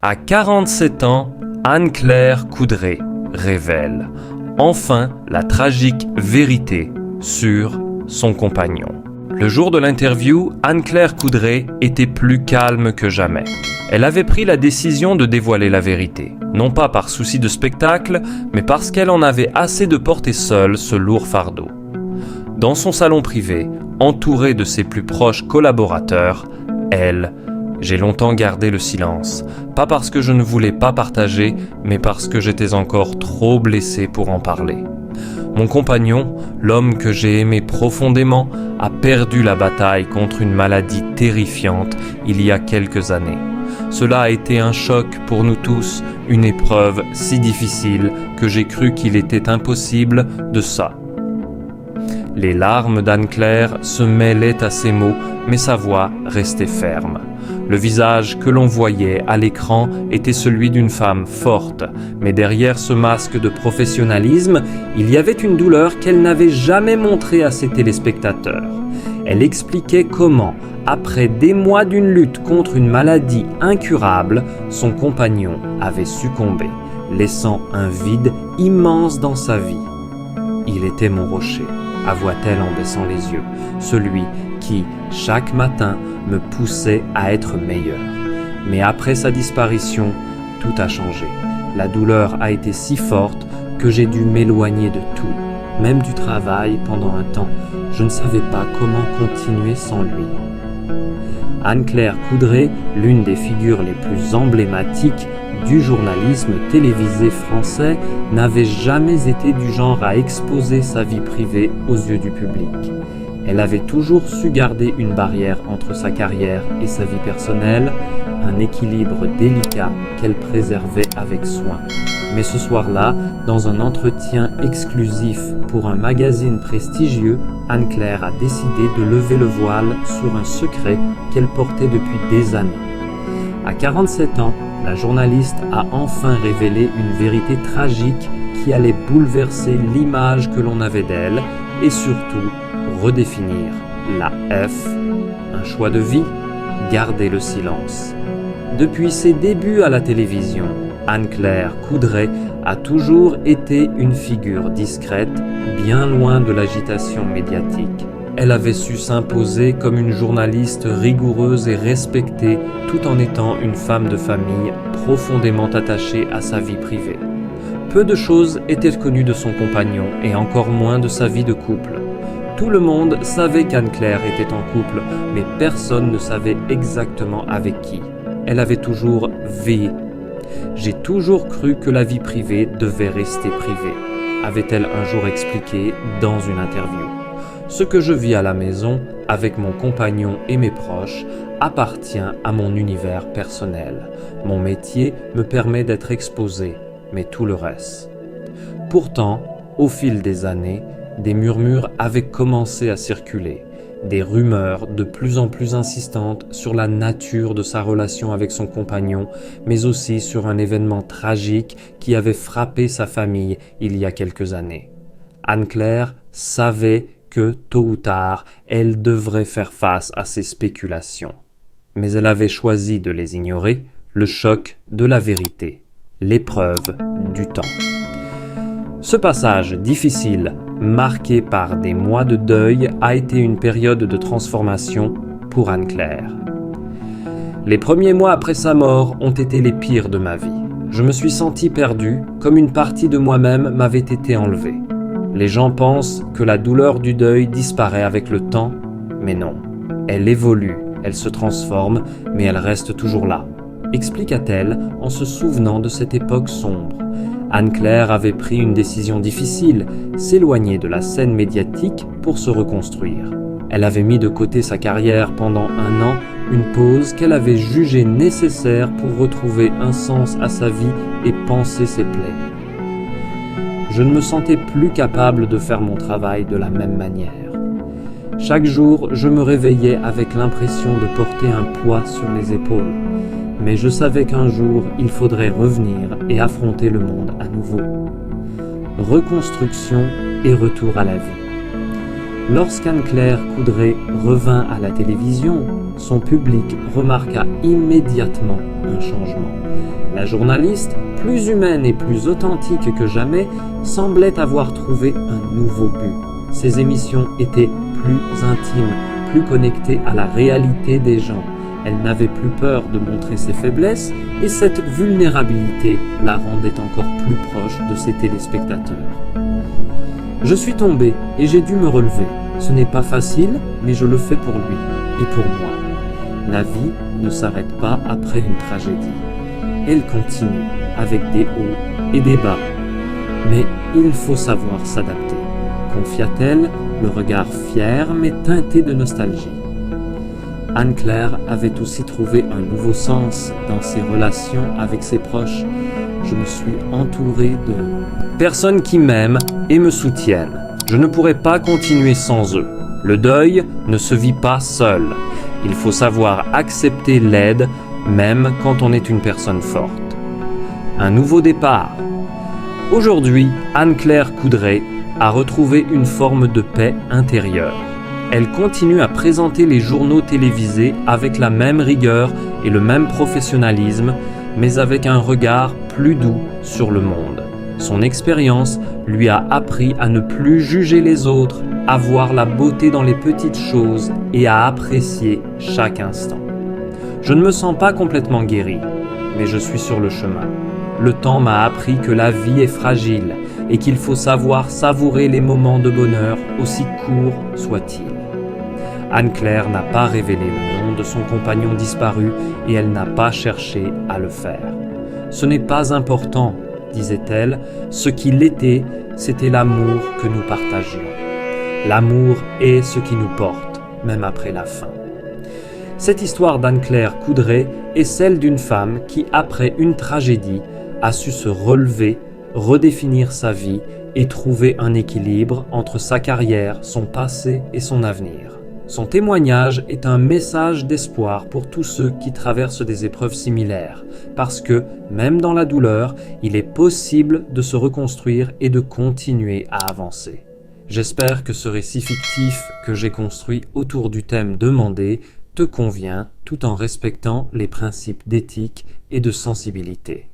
À 47 ans, Anne-Claire Coudray révèle enfin la tragique vérité sur son compagnon. Le jour de l'interview, Anne-Claire Coudray était plus calme que jamais. Elle avait pris la décision de dévoiler la vérité, non pas par souci de spectacle, mais parce qu'elle en avait assez de porter seule ce lourd fardeau. Dans son salon privé, entourée de ses plus proches collaborateurs, j'ai longtemps gardé le silence, pas parce que je ne voulais pas partager, mais parce que j'étais encore trop blessé pour en parler. Mon compagnon, l'homme que j'ai aimé profondément, a perdu la bataille contre une maladie terrifiante il y a quelques années. Cela a été un choc pour nous tous, une épreuve si difficile que j'ai cru qu'il était impossible de ça. Les larmes d'Anne-Claire se mêlaient à ses mots, mais sa voix restait ferme. Le visage que l'on voyait à l'écran était celui d'une femme forte, mais derrière ce masque de professionnalisme, il y avait une douleur qu'elle n'avait jamais montrée à ses téléspectateurs. Elle expliquait comment, après des mois d'une lutte contre une maladie incurable, son compagnon avait succombé, laissant un vide immense dans sa vie. « Il était mon rocher », avoua-t-elle en baissant les yeux, celui qui, chaque matin, me poussait à être meilleur. Mais après sa disparition, tout a changé. La douleur a été si forte que j'ai dû m'éloigner de tout, même du travail pendant un temps. Je ne savais pas comment continuer sans lui. Anne-Claire Coudray, l'une des figures les plus emblématiques du journalisme télévisé français, n'avait jamais été du genre à exposer sa vie privée aux yeux du public. Elle avait toujours su garder une barrière entre sa carrière et sa vie personnelle, un équilibre délicat qu'elle préservait avec soin. Mais ce soir-là, dans un entretien exclusif pour un magazine prestigieux, Anne-Claire a décidé de lever le voile sur un secret qu'elle portait depuis des années. À 47 ans, la journaliste a enfin révélé une vérité tragique qui allait bouleverser l'image que l'on avait d'elle et surtout redéfinir la F, un choix de vie, garder le silence. Depuis ses débuts à la télévision, Anne-Claire Coudray a toujours été une figure discrète, bien loin de l'agitation médiatique. Elle avait su s'imposer comme une journaliste rigoureuse et respectée, tout en étant une femme de famille profondément attachée à sa vie privée. Peu de choses étaient connues de son compagnon et encore moins de sa vie de couple. Tout le monde savait qu'Anne-Claire était en couple, mais personne ne savait exactement avec qui. Elle avait toujours vécu. J'ai toujours cru que la vie privée devait rester privée, avait-elle un jour expliqué dans une interview. Ce que je vis à la maison, avec mon compagnon et mes proches, appartient à mon univers personnel. Mon métier me permet d'être exposé, mais tout le reste. Pourtant, au fil des années, des murmures avaient commencé à circuler, des rumeurs de plus en plus insistantes sur la nature de sa relation avec son compagnon, mais aussi sur un événement tragique qui avait frappé sa famille il y a quelques années. Anne-Claire savait que, tôt ou tard, elle devrait faire face à ces spéculations. Mais elle avait choisi de les ignorer, le choc de la vérité, l'épreuve du temps. Ce passage difficile, marqué par des mois de deuil, a été une période de transformation pour Anne-Claire. Les premiers mois après sa mort ont été les pires de ma vie. Je me suis senti perdu, comme une partie de moi-même m'avait été enlevée. Les gens pensent que la douleur du deuil disparaît avec le temps, mais non. Elle évolue, elle se transforme, mais elle reste toujours là, expliqua-t-elle en se souvenant de cette époque sombre. Anne-Claire avait pris une décision difficile, s'éloigner de la scène médiatique pour se reconstruire. Elle avait mis de côté sa carrière pendant un an, une pause qu'elle avait jugée nécessaire pour retrouver un sens à sa vie et panser ses plaies. Je ne me sentais plus capable de faire mon travail de la même manière. Chaque jour, je me réveillais avec l'impression de porter un poids sur les épaules. Mais je savais qu'un jour, il faudrait revenir et affronter le monde à nouveau. Reconstruction et retour à la vie. Lorsqu'Anne-Claire Coudray revint à la télévision, son public remarqua immédiatement un changement. La journaliste, plus humaine et plus authentique que jamais, semblait avoir trouvé un nouveau but. Ses émissions étaient plus intimes, plus connectées à la réalité des gens. Elle n'avait plus peur de montrer ses faiblesses et cette vulnérabilité la rendait encore plus proche de ses téléspectateurs. Je suis tombé et j'ai dû me relever. Ce n'est pas facile, mais je le fais pour lui et pour moi. La vie ne s'arrête pas après une tragédie. Elle continue avec des hauts et des bas. Mais il faut savoir s'adapter, confia-t-elle, le regard fier mais teinté de nostalgie. Anne-Claire avait aussi trouvé un nouveau sens dans ses relations avec ses proches. Je me suis entouré de personnes qui m'aiment et me soutiennent. Je ne pourrais pas continuer sans eux. Le deuil ne se vit pas seul. Il faut savoir accepter l'aide, même quand on est une personne forte. Un nouveau départ. Aujourd'hui, Anne-Claire Coudray a retrouvé une forme de paix intérieure. Elle continue à présenter les journaux télévisés avec la même rigueur et le même professionnalisme, mais avec un regard plus doux sur le monde. Son expérience lui a appris à ne plus juger les autres, à voir la beauté dans les petites choses et à apprécier chaque instant. Je ne me sens pas complètement guéri, mais je suis sur le chemin. Le temps m'a appris que la vie est fragile et qu'il faut savoir savourer les moments de bonheur, aussi courts soient-ils. Anne-Claire n'a pas révélé le nom de son compagnon disparu et elle n'a pas cherché à le faire. Ce n'est pas important, disait-elle, ce qui l'était, c'était l'amour que nous partagions. L'amour est ce qui nous porte, même après la fin. Cette histoire d'Anne-Claire Coudray est celle d'une femme qui, après une tragédie, a su se relever, redéfinir sa vie et trouver un équilibre entre sa carrière, son passé et son avenir. Son témoignage est un message d'espoir pour tous ceux qui traversent des épreuves similaires, parce que, même dans la douleur, il est possible de se reconstruire et de continuer à avancer. J'espère que ce récit fictif que j'ai construit autour du thème demandé te convient tout en respectant les principes d'éthique et de sensibilité.